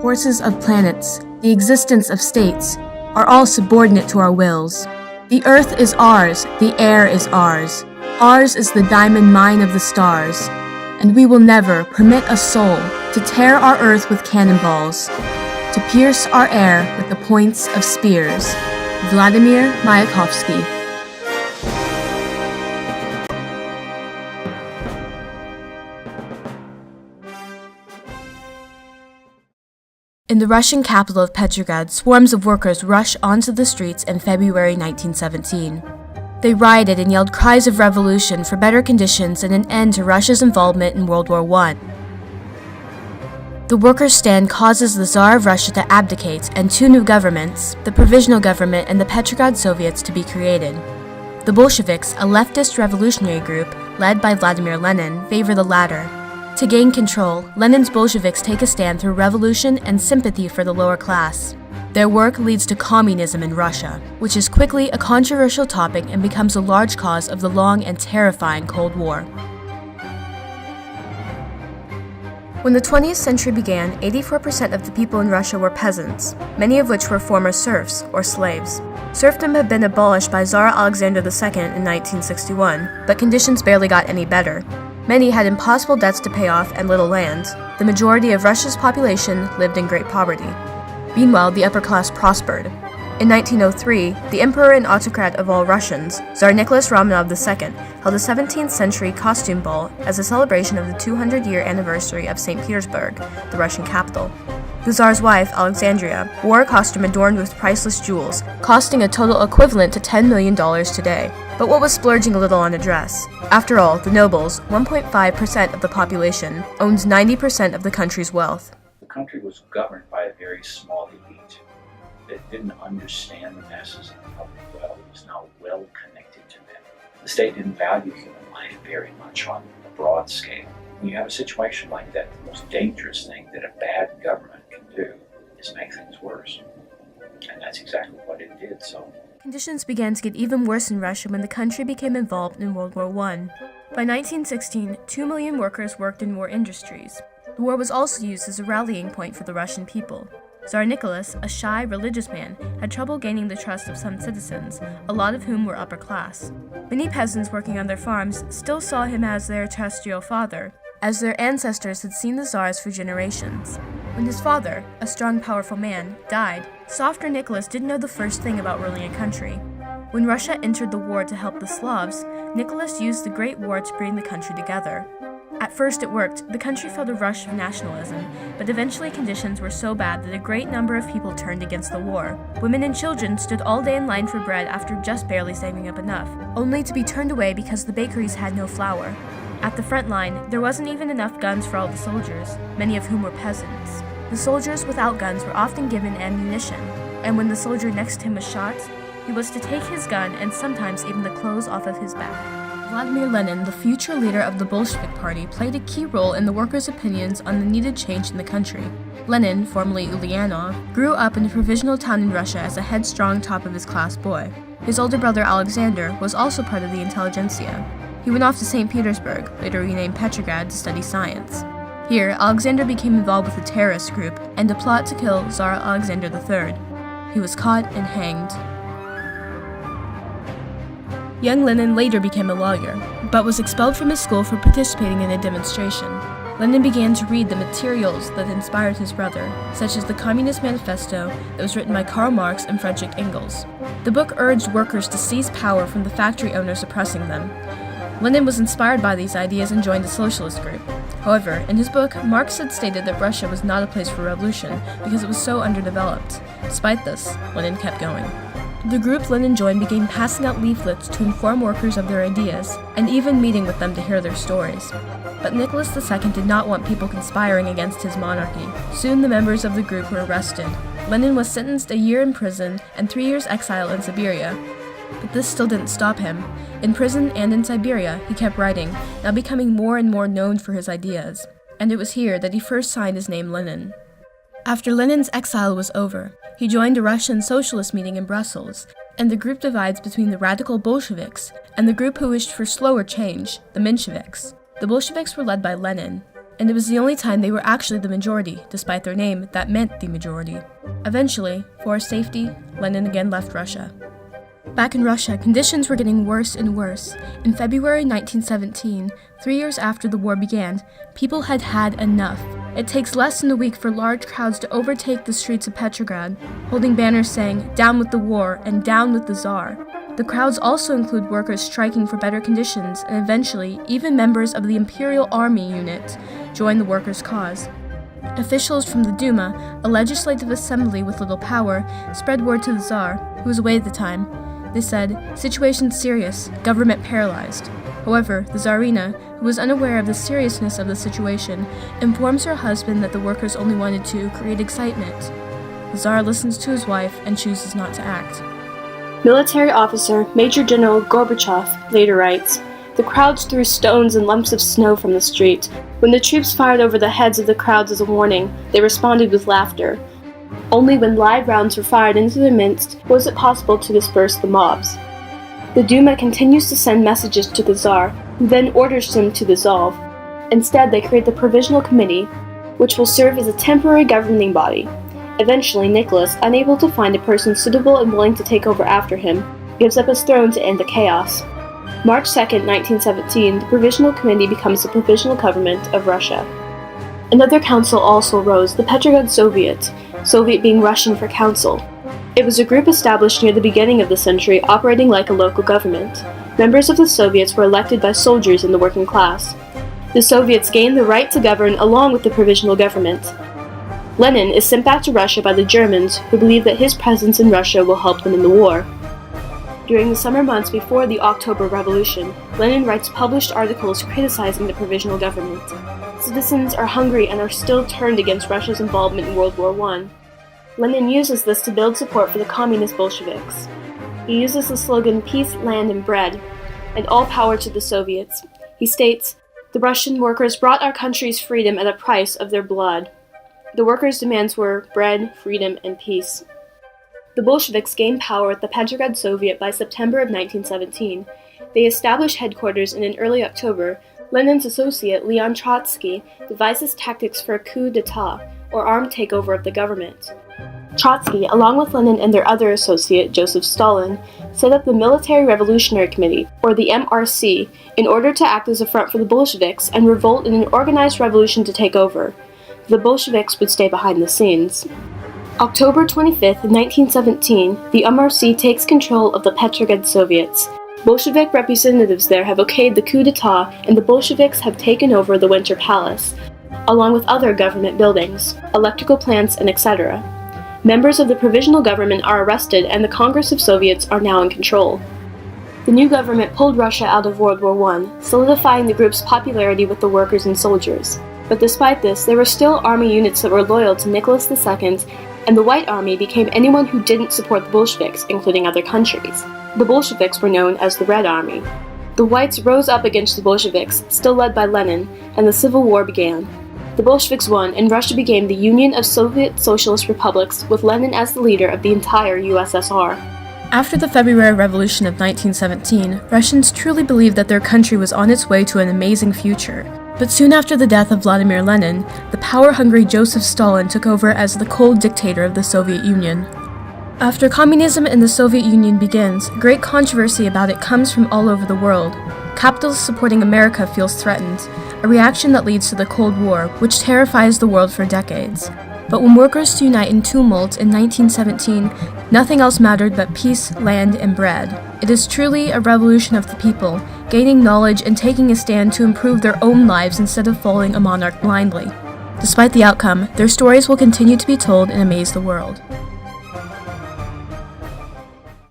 courses of planets, the existence of states, are all subordinate to our wills. The earth is ours, the air is ours. Ours is the diamond mine of the stars, and we will never permit a soul to tear our earth with cannonballs, to pierce our air with the points of spears. Vladimir Mayakovsky. In the Russian capital of Petrograd, swarms of workers rushed onto the streets in February 1917. They rioted and yelled cries of revolution for better conditions and an end to Russia's involvement in World War I. The workers' stand causes the Tsar of Russia to abdicate and two new governments, the Provisional Government and the Petrograd Soviets, to be created. The Bolsheviks, a leftist revolutionary group led by Vladimir Lenin, favor the latter. To gain control, Lenin's Bolsheviks take a stand through revolution and sympathy for the lower class. Their work leads to communism in Russia, which is quickly a controversial topic and becomes a large cause of the long and terrifying Cold War. When the 20th century began, 84% of the people in Russia were peasants, many of which were former serfs, or slaves. Serfdom had been abolished by Tsar Alexander II in 1961, but conditions barely got any better. Many had impossible debts to pay off and little land. The majority of Russia's population lived in great poverty. Meanwhile, the upper class prospered. In 1903, the emperor and autocrat of all Russians, Tsar Nicholas Romanov II, held a 17th century costume ball as a celebration of the 200-year anniversary of St. Petersburg, the Russian capital. The Tsar's wife, Alexandria, wore a costume adorned with priceless jewels, costing a total equivalent to $10 million today. But what was splurging a little on a dress? After all, the nobles, 1.5% of the population, owns 90% of the country's wealth. The country was governed by a very small elite that didn't understand the masses of the public well. It was not well connected to them. The state didn't value human life very much on a broad scale. When you have a situation like that, the most dangerous thing that a bad government can do is make things worse. And that's exactly what it did. So conditions began to get even worse in Russia when the country became involved in World War I. By 1916, 2 million workers worked in war industries. The war was also used as a rallying point for the Russian people. Tsar Nicholas, a shy, religious man, had trouble gaining the trust of some citizens, a lot of whom were upper class. Many peasants working on their farms still saw him as their terrestrial father, as their ancestors had seen the Tsars for generations. When his father, a strong, powerful man, died, softer Nicholas didn't know the first thing about ruling a country. When Russia entered the war to help the Slavs, Nicholas used the Great War to bring the country together. At first it worked. The country felt a rush of nationalism, but eventually conditions were so bad that a great number of people turned against the war. Women and children stood all day in line for bread after just barely saving up enough, only to be turned away because the bakeries had no flour. At the front line, there wasn't even enough guns for all the soldiers, many of whom were peasants. The soldiers without guns were often given ammunition, and when the soldier next to him was shot, he was to take his gun and sometimes even the clothes off of his back. Vladimir Lenin, the future leader of the Bolshevik Party, played a key role in the workers' opinions on the needed change in the country. Lenin, formerly Ulyanov, grew up in a provisional town in Russia as a headstrong, top-of-his-class boy. His older brother Alexander was also part of the intelligentsia. He went off to St. Petersburg, later renamed Petrograd, to study science. Here, Alexander became involved with a terrorist group and a plot to kill Tsar Alexander III. He was caught and hanged. Young Lenin later became a lawyer, but was expelled from his school for participating in a demonstration. Lenin began to read the materials that inspired his brother, such as the Communist Manifesto that was written by Karl Marx and Friedrich Engels. The book urged workers to seize power from the factory owners oppressing them. Lenin was inspired by these ideas and joined a socialist group. However, in his book, Marx had stated that Russia was not a place for revolution because it was so underdeveloped. Despite this, Lenin kept going. The group Lenin joined began passing out leaflets to inform workers of their ideas, and even meeting with them to hear their stories. But Nicholas II did not want people conspiring against his monarchy. Soon the members of the group were arrested. Lenin was sentenced a year in prison and 3 years exile in Siberia. But this still didn't stop him. In prison and in Siberia, he kept writing, now becoming more and more known for his ideas. And it was here that he first signed his name Lenin. After Lenin's exile was over, he joined a Russian socialist meeting in Brussels, and the group divides between the radical Bolsheviks and the group who wished for slower change, the Mensheviks. The Bolsheviks were led by Lenin. and it was the only time they were actually the majority, despite their name that meant the majority. Eventually, for his safety, Lenin again left Russia. Back in Russia, conditions were getting worse and worse. In February 1917, 3 years after the war began, people had had enough. It takes less than a week for large crowds to overtake the streets of Petrograd, holding banners saying, "Down with the war" and "Down with the Tsar." The crowds also include workers striking for better conditions, and eventually, even members of the Imperial Army unit joined the workers' cause. Officials from the Duma, a legislative assembly with little power, spread word to the Tsar, who was away at the time. They said, "Situation serious, government paralyzed." However, the Tsarina, who was unaware of the seriousness of the situation, informs her husband that the workers only wanted to create excitement. The Tsar listens to his wife and chooses not to act. Military officer Major General Gorbachev later writes, "The crowds threw stones and lumps of snow from the street. When the troops fired over the heads of the crowds as a warning, they responded with laughter. Only when live rounds were fired into their midst was it possible to disperse the mobs." The Duma continues to send messages to the Tsar, who then orders him to dissolve. Instead, they create the Provisional Committee, which will serve as a temporary governing body. Eventually, Nicholas, unable to find a person suitable and willing to take over after him, gives up his throne to end the chaos. March 2, 1917, the Provisional Committee becomes the Provisional Government of Russia. Another council also arose, the Petrograd Soviet, Soviet being Russian for council. It was a group established near the beginning of the century, operating like a local government. Members of the Soviets were elected by soldiers in the working class. The Soviets gained the right to govern along with the provisional government. Lenin is sent back to Russia by the Germans, who believe that his presence in Russia will help them in the war. During the summer months before the October Revolution, Lenin writes published articles criticizing the provisional government. Citizens are hungry and are still turned against Russia's involvement in World War I. Lenin uses this to build support for the communist Bolsheviks. He uses the slogan "Peace, Land, and Bread," and all power to the Soviets. He states, "The Russian workers brought our country's freedom at a price of their blood." The workers' demands were bread, freedom, and peace. The Bolsheviks gained power at the Petrograd Soviet by September of 1917. They established headquarters, and in early October, Lenin's associate, Leon Trotsky, devises tactics for a coup d'etat, or armed takeover of the government. Trotsky, along with Lenin and their other associate, Joseph Stalin, set up the Military Revolutionary Committee, or the MRC, in order to act as a front for the Bolsheviks and revolt in an organized revolution to take over. The Bolsheviks would stay behind the scenes. October 25, 1917, the MRC takes control of the Petrograd Soviets. Bolshevik representatives there have okayed the coup d'etat, and the Bolsheviks have taken over the Winter Palace, along with other government buildings, electrical plants, and etc. Members of the provisional government are arrested, and the Congress of Soviets are now in control. The new government pulled Russia out of World War I, solidifying the group's popularity with the workers and soldiers. But despite this, there were still army units that were loyal to Nicholas II, and the White Army became anyone who didn't support the Bolsheviks, including other countries. The Bolsheviks were known as the Red Army. The Whites rose up against the Bolsheviks, still led by Lenin, and the Civil War began. The Bolsheviks won, and Russia became the Union of Soviet Socialist Republics, with Lenin as the leader of the entire USSR. After the February Revolution of 1917, Russians truly believed that their country was on its way to an amazing future. But soon after the death of Vladimir Lenin, the power-hungry Joseph Stalin took over as the cold dictator of the Soviet Union. After communism in the Soviet Union begins, great controversy about it comes from all over the world. Capitalists supporting America feels threatened, a reaction that leads to the Cold War, which terrifies the world for decades. But when workers unite in tumult in 1917, nothing else mattered but peace, land, and bread. It is truly a revolution of the people, gaining knowledge and taking a stand to improve their own lives instead of following a monarch blindly. Despite the outcome, their stories will continue to be told and amaze the world.